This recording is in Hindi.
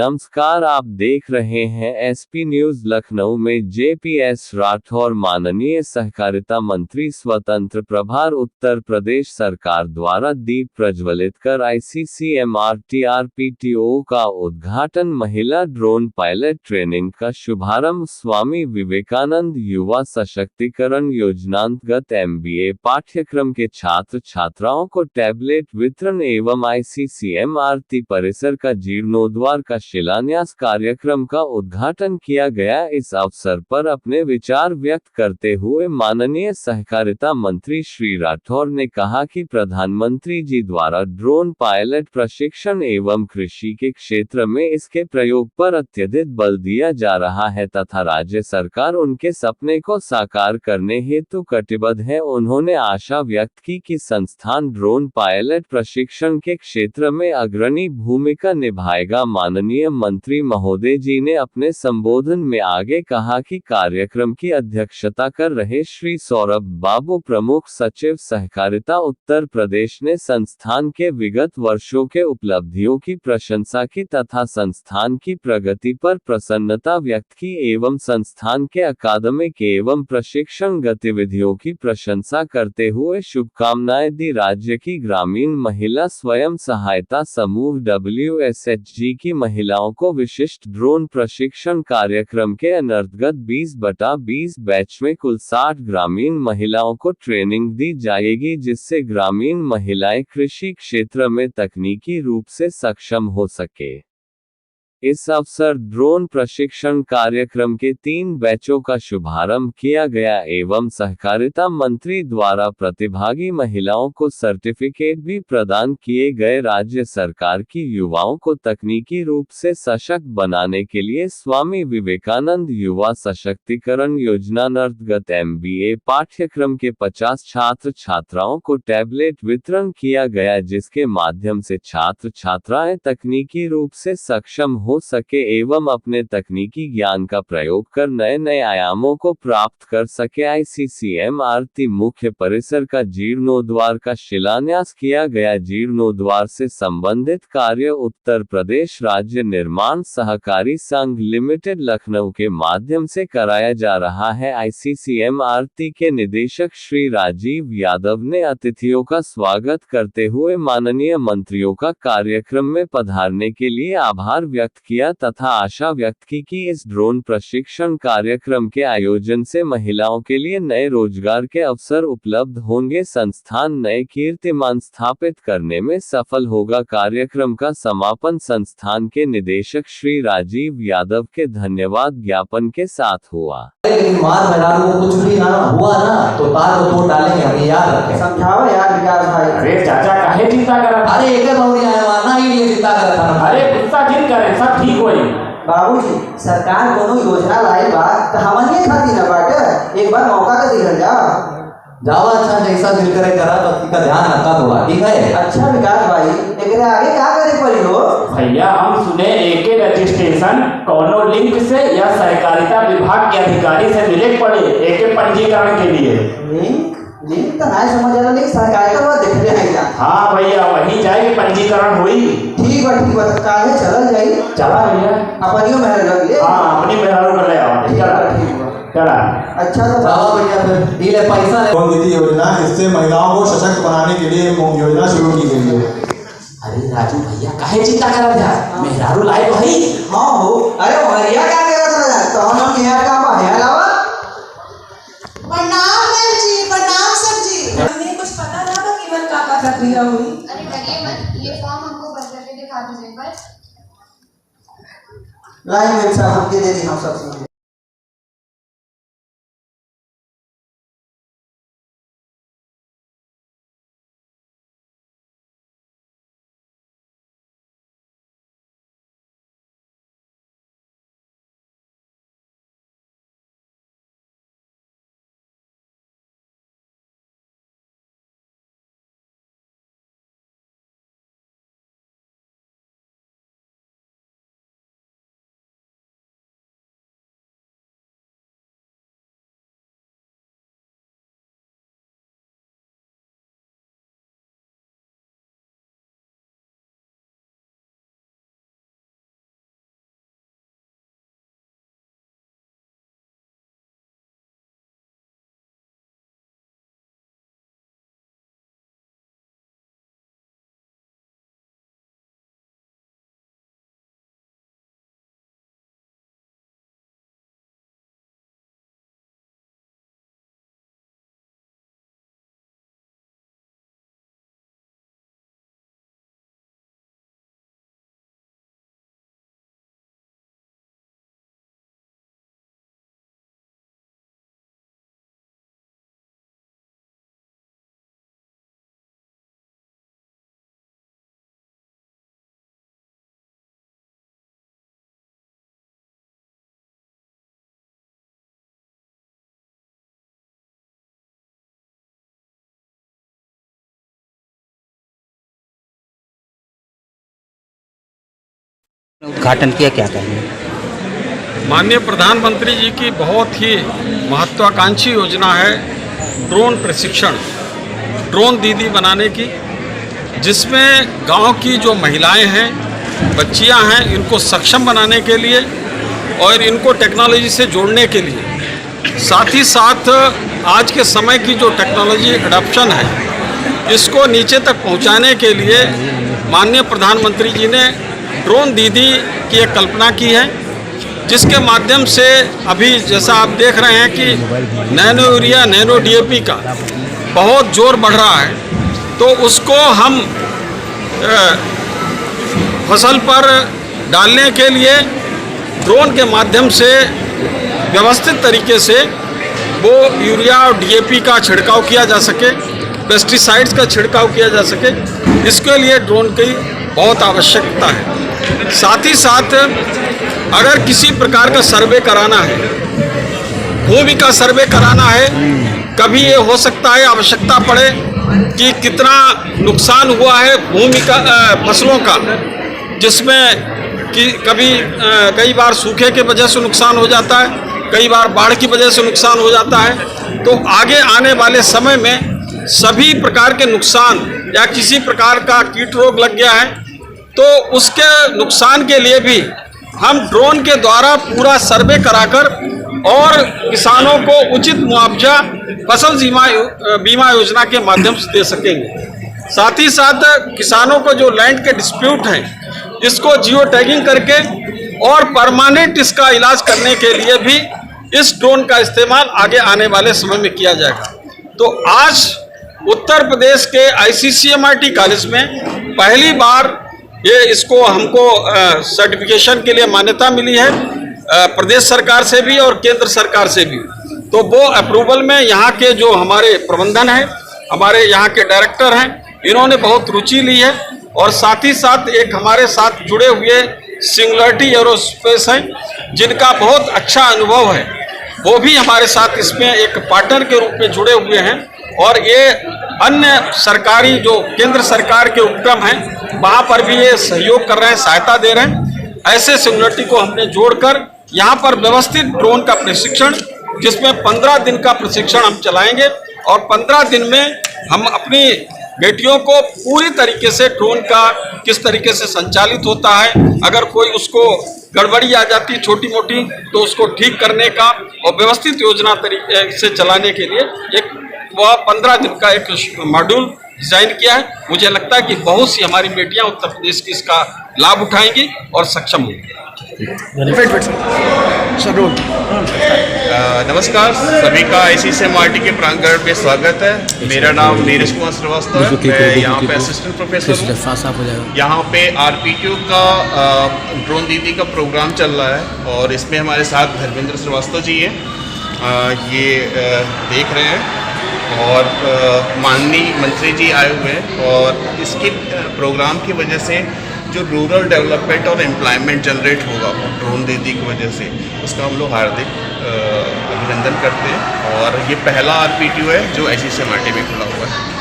नमस्कार, आप देख रहे हैं एसपी न्यूज लखनऊ में। जेपीएस राठौर माननीय सहकारिता मंत्री स्वतंत्र प्रभार उत्तर प्रदेश सरकार द्वारा दीप प्रज्वलित कर ICCMRTRPTO का उद्घाटन, महिला ड्रोन पायलट ट्रेनिंग का शुभारंभ, स्वामी विवेकानंद युवा सशक्तिकरण योजनांतर्गत MBA पाठ्यक्रम के छात्र छात्राओं को टैबलेट वितरण एवं ICCMRT परिसर का जीर्णोद्धार का शिलान्यास कार्यक्रम का उद्घाटन किया गया। इस अवसर पर अपने विचार व्यक्त करते हुए माननीय सहकारिता मंत्री श्री राठौर ने कहा कि प्रधानमंत्री जी द्वारा ड्रोन पायलट प्रशिक्षण एवं कृषि के क्षेत्र में इसके प्रयोग पर अत्यधिक बल दिया जा रहा है तथा राज्य सरकार उनके सपने को साकार करने हेतु कटिबद्ध है। उन्होंने आशा व्यक्त की कि संस्थान ड्रोन पायलट प्रशिक्षण के क्षेत्र में अग्रणी भूमिका निभाएगा। माननीय मंत्री महोदय जी ने अपने संबोधन में आगे कहा कि कार्यक्रम की अध्यक्षता कर रहे श्री सौरभ बाबू, प्रमुख सचिव सहकारिता उत्तर प्रदेश, ने संस्थान के विगत वर्षों के उपलब्धियों की प्रशंसा की तथा संस्थान की प्रगति पर प्रसन्नता व्यक्त की एवं संस्थान के अकादमिक एवं प्रशिक्षण गतिविधियों की प्रशंसा करते हुए शुभकामनाएं दी। राज्य की ग्रामीण महिला स्वयं सहायता समूह WSHG की महिलाओं को विशिष्ट ड्रोन प्रशिक्षण कार्यक्रम के अंतर्गत 20/20 बैच में कुल 60 ग्रामीण महिलाओं को ट्रेनिंग दी जाएगी, जिससे ग्रामीण महिलाएं कृषि क्षेत्र में तकनीकी रूप से सक्षम हो सके। इस अवसर ड्रोन प्रशिक्षण कार्यक्रम के 3 बैचों का शुभारंभ किया गया एवं सहकारिता मंत्री द्वारा प्रतिभागी महिलाओं को सर्टिफिकेट भी प्रदान किए गए। राज्य सरकार की युवाओं को तकनीकी रूप से सशक्त बनाने के लिए स्वामी विवेकानंद युवा सशक्तिकरण योजनांतर्गत MBA पाठ्यक्रम के 50 छात्र छात्राओं को टैबलेट वितरण किया गया, जिसके माध्यम से छात्र छात्राएं तकनीकी रूप से सक्षम हो सके एवं अपने तकनीकी ज्ञान का प्रयोग कर नए नए आयामों को प्राप्त कर सके। ICCMRT मुख्य परिसर का जीर्णोद्धार का शिलान्यास किया गया। जीर्णोद्धार से संबंधित कार्य उत्तर प्रदेश राज्य निर्माण सहकारी संघ लिमिटेड लखनऊ के माध्यम से कराया जा रहा है। ICCMRT के निदेशक श्री राजीव यादव ने अतिथियों का स्वागत करते हुए माननीय मंत्रियों का कार्यक्रम में पधारने के लिए आभार व्यक्त किया तथा आशा व्यक्त की कि इस ड्रोन प्रशिक्षण कार्यक्रम के आयोजन से महिलाओं के लिए नए रोजगार के अवसर उपलब्ध होंगे। संस्थान नए कीर्तिमान स्थापित करने में सफल होगा। कार्यक्रम का समापन संस्थान के निदेशक श्री राजीव यादव के धन्यवाद ज्ञापन के साथ हुआ। लेकिन मार मेहरारू को कुछ भी ना हुआ ना तो तार को तोड़ डालेंगे, हम याद रखें। समझाओ यार विकास भाई। अरे चाचा काहे चिंता करत? अरे एक बहुरी आया मारना ही लिए चिंता करत था। अरे गुस्सा जिन करे, सब ठीक होई। बाबूजी, सरकार कोनो योजना लाई बा त हमन ये खाती ना बाटे, एक बार मौका तो दिहल जा। जावा अच्छा जैसा दिल करे करा, तो का ध्यान रखा थोड़ा, ठीक है? अच्छा विकास भाई, एकरे आगे क्या करे पड़ी हो? भैया हम सुने एके रजिस्ट्रेशन कोनो लिंक से या सहकारिता विभाग के अधिकारी से मिले पड़े एके पंजीकरण के लिए। लिंक लिंक तो नहीं समझ आ रहा, लेकिन सहकारिता वो देख ले है। हाँ भैया, वहीं जाके पंजीकरण हुई। ठीक बा तो काहे चलल जाई। चला भैया, अपनियो मेहर लग ले। हाँ अपनी मेहरारू कर ले आओ। ठीक बा। चला। अच्छा तो जावा भैया, फिर ये ले पैसा ले। कौन नीति योजना, इससे महिलाओं को सशक्त बनाने के लिए योजना शुरू की गई है। अरे राजू भैया काहे चिंता करत है? मेहरारू लाए भाई। हां हो। अरे हरिया क्या करत रहा? तो हम यहाँ का बा है लावा। प्रणाम मैम जी, प्रणाम सर जी। हमें कुछ पता ना था कि मन का प्रक्रिया हुई। अरे डरिए मत, ये फॉर्म हमको भर करके दिखा दीजिए बस। लाइन में साहब के दे दी हम सब। उद्घाटन किया, क्या कहेंगे? माननीय प्रधानमंत्री जी की बहुत ही महत्वाकांक्षी योजना है ड्रोन प्रशिक्षण, ड्रोन दीदी बनाने की, जिसमें गांव की जो महिलाएं हैं, बच्चियां हैं, इनको सक्षम बनाने के लिए और इनको टेक्नोलॉजी से जोड़ने के लिए, साथ ही साथ आज के समय की जो टेक्नोलॉजी एडॉप्शन है इसको नीचे तक पहुंचाने के लिए माननीय प्रधानमंत्री जी ने ड्रोन दीदी की एक कल्पना की है, जिसके माध्यम से अभी जैसा आप देख रहे हैं कि नैनो यूरिया, नैनो डीएपी का बहुत जोर बढ़ रहा है, तो उसको हम फसल पर डालने के लिए ड्रोन के माध्यम से व्यवस्थित तरीके से वो यूरिया और डीएपी का छिड़काव किया जा सके, पेस्टिसाइड्स का छिड़काव किया जा सके, इसके लिए ड्रोन की बहुत आवश्यकता है। साथ ही साथ अगर किसी प्रकार का सर्वे कराना है, भूमि का सर्वे कराना है, कभी ये हो सकता है आवश्यकता पड़े कि कितना नुकसान हुआ है भूमि का, फसलों का, जिसमें कि कई बार सूखे के वजह से नुकसान हो जाता है, कई बार बाढ़ की वजह से नुकसान हो जाता है। तो आगे आने वाले समय में सभी प्रकार के नुकसान या किसी प्रकार का कीट रोग लग गया है तो उसके नुकसान के लिए भी हम ड्रोन के द्वारा पूरा सर्वे कराकर और किसानों को उचित मुआवजा फसल बीमा योजना के माध्यम से दे सकेंगे। साथ ही साथ किसानों को जो लैंड के डिस्प्यूट हैं इसको जियो टैगिंग करके और परमानेंट इसका इलाज करने के लिए भी इस ड्रोन का इस्तेमाल आगे आने वाले समय में किया जाएगा। तो आज उत्तर प्रदेश के ICCMRT कॉलेज में पहली बार ये इसको हमको सर्टिफिकेशन के लिए मान्यता मिली है, प्रदेश सरकार से भी और केंद्र सरकार से भी। तो वो अप्रूवल में यहाँ के जो हमारे प्रबंधन हैं, हमारे यहाँ के डायरेक्टर हैं, इन्होंने बहुत रुचि ली है। और साथ ही साथ एक हमारे साथ जुड़े हुए सिंगुलरिटी एरोस्पेस हैं, जिनका बहुत अच्छा अनुभव है, वो भी हमारे साथ इसमें एक पार्टनर के रूप में जुड़े हुए हैं। और ये अन्य सरकारी जो केंद्र सरकार के उपक्रम हैं वहाँ पर भी ये सहयोग कर रहे हैं, सहायता दे रहे हैं। ऐसे सिंगुलरिटी को हमने जोड़कर यहाँ पर व्यवस्थित ड्रोन का प्रशिक्षण, जिसमें 15 दिन का प्रशिक्षण हम चलाएंगे और 15 दिन में हम अपनी बेटियों को पूरी तरीके से ड्रोन का किस तरीके से संचालित होता है, अगर कोई उसको गड़बड़ी आ जाती है छोटी मोटी तो उसको ठीक करने का और व्यवस्थित योजना तरीके से चलाने के लिए एक 15 दिन का एक मॉड्यूल डिजाइन किया है। मुझे लगता है कि बहुत सी हमारी बेटियां उत्तर प्रदेश की इसका लाभ उठाएंगी और सक्षम होंगी। नमस्कार, सभी का ICCMRT के प्रांगण में स्वागत है। मेरा नाम नीरज कुमार श्रीवास्तव है, मैं यहाँ पे असिस्टेंट प्रोफेसर हूँ। यहाँ पे RPTO का ड्रोन दीदी का प्रोग्राम चल रहा है और इसमें हमारे साथ धर्मेंद्र श्रीवास्तव जी हैं, ये देख रहे हैं, और माननीय मंत्री जी आए हुए हैं। और इसके प्रोग्राम की वजह से जो रूरल डेवलपमेंट और एम्प्लॉयमेंट जनरेट होगा ड्रोन दीदी की वजह से, उसका हम लोग हार्दिक अभिनंदन करते हैं। और ये पहला RPTO है जो ICCMRT में खुला हुआ है।